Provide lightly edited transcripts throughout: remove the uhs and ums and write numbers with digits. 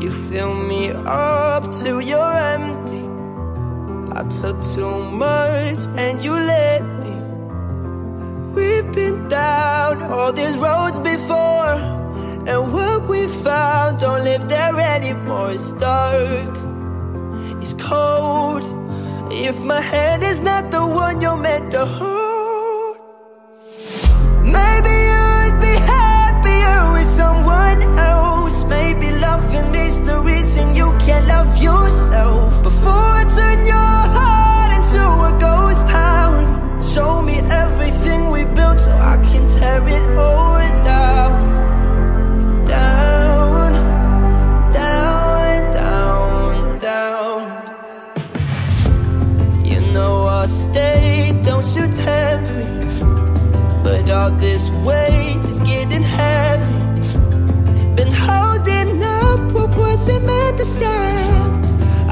You fill me up till you're empty. I took too much and you let me. We've been down all these roads before, and what we found don't live there anymore. It's dark, it's cold. If my hand is not the one you're meant to hold, maybe you'd be happier with someone else. Maybe loving me's the reason you can't love yourself. Before I turn your heart into a ghost town, show me everything we built so I can tear it all down. Down, down, down, down. You know I'll stay, don't you tempt me, but all this weight is getting heavy. Been holding up what wasn't meant to stand.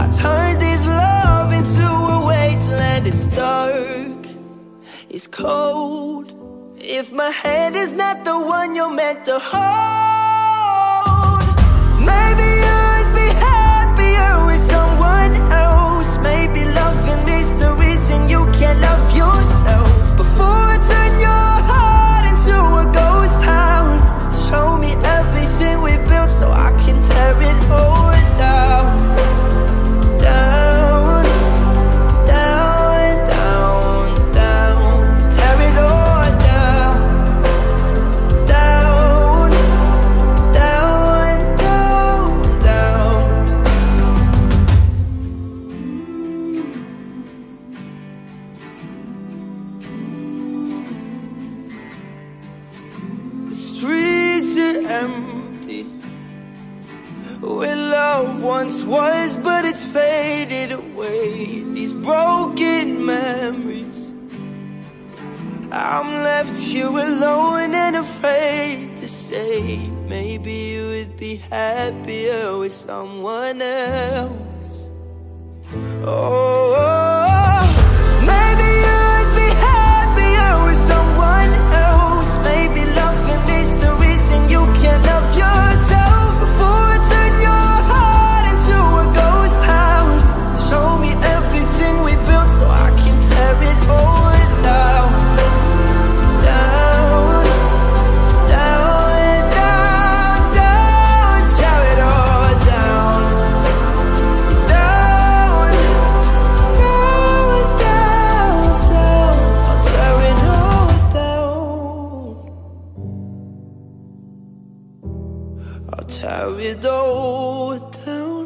I turned this love into a wasteland. It's dark, it's cold. If my hand is not the one you're meant to hold, maybe you'd be happier with someone else. Maybe loving me's the reason you can't love yourself. Before I turn your heart into a ghost town, show me everything we built so I can tear it all down. Down, down, down, down. Tear it all down. Down, down, down, down. The streets are empty where love once was, but it's faded away. These broken memories, I'm left here alone and afraid to say, maybe you would be happier with someone else. Oh, maybe you'd be happier with someone else. Maybe loving me's the reason you can't love yourself. Before I turn your heart into a ghost town, show me everything we built so I can tear it all down. Down, down, down, down. Tear it all down. Down, down, down, down. I'll tear it all down. I'll tear it all down.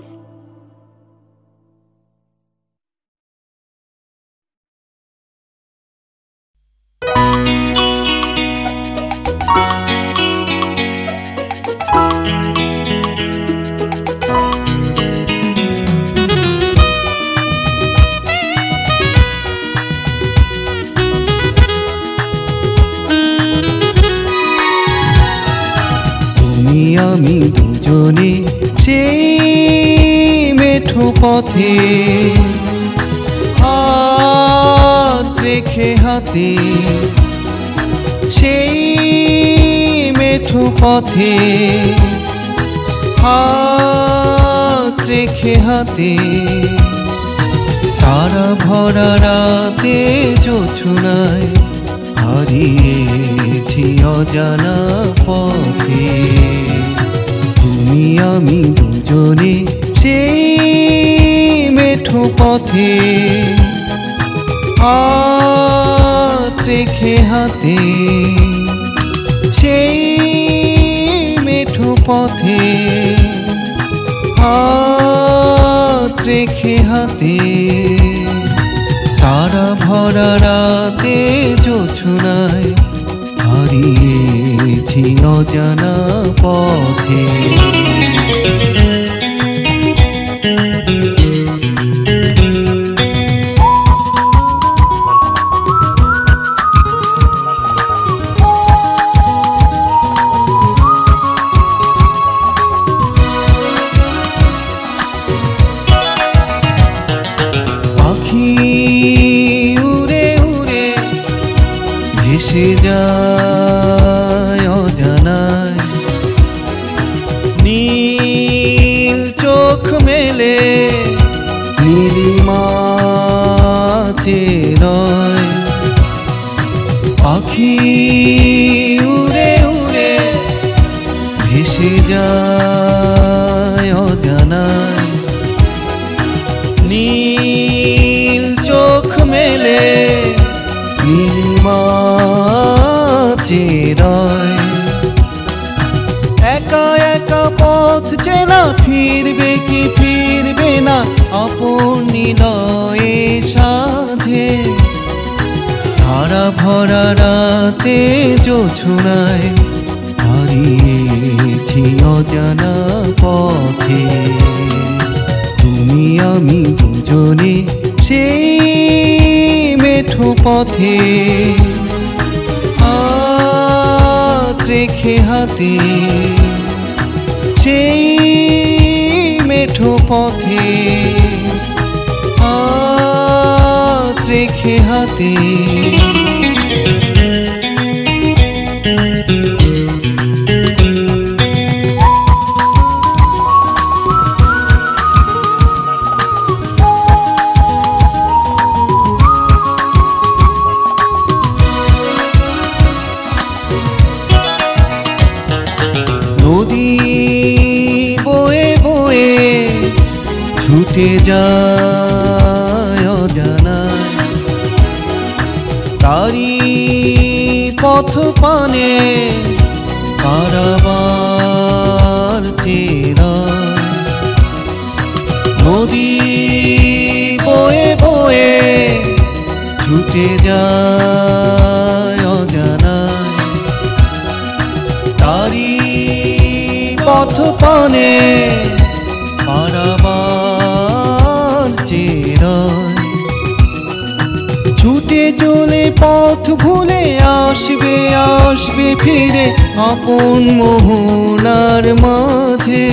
তুমি আমি দুজনে সেই মেঠো পথে হাত রেখে হাতে, সেই মেঠো পথে হাত রেখে হাতে, তারা ভরা রাতে জোছনায় হারিয়েছি অজানা পথে। তুমি আমি দুজনে সেই মেঠো পথে হাত রেখে হাতে, সেই মেঠো পথে হাত রেখে হাতে, তারা ভরা রাতে জোছনায় হারিয়েছি অজানা পথে। পাখি উড়ে উড়ে ভেসে যায় অজানায়, নীল মেলে নীলিমাচে রয়। একা একা পথ চেনা, ফিরবে কি ফিরবে না আপন নিলয়ে সাধে। ধারা ভরা রাতে জোছনায় হারিয়েছি অজানা পথে। তুমি আমি দুজনে সেই মেঠো পথে, হাত রেখে হাতে সেই মেঠো পথে, হাত রেখে হাতে। নদী বয়ে বয়ে ছুটে যায় অজানায়, তারি পথ পানে পারাবার চেরা। নদী বয়ে বয়ে ছুটে যায় অজানায়, তারি পথ পানে পারাবার চেরায়। ছুটে চলে পথ ভুলে আসবে আসবে ফিরে আপন মোহনার মাঝে।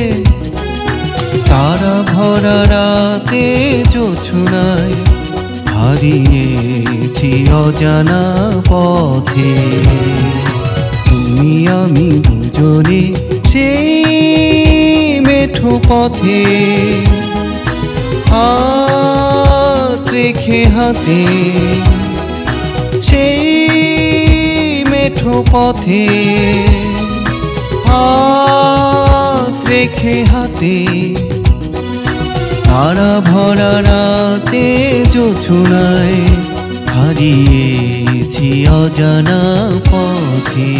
তারা ভরা রাতে জোছনায় হারিয়েছি অজানা পথে। তুমি আমি দুজনে সেই মেঠো পথে, হাত রেখে হাতে সেই মেঠো পথে, হাত রেখে হাতে। তারা ভরা রাতে জোছনায় হারিয়েছি অজানা পথে।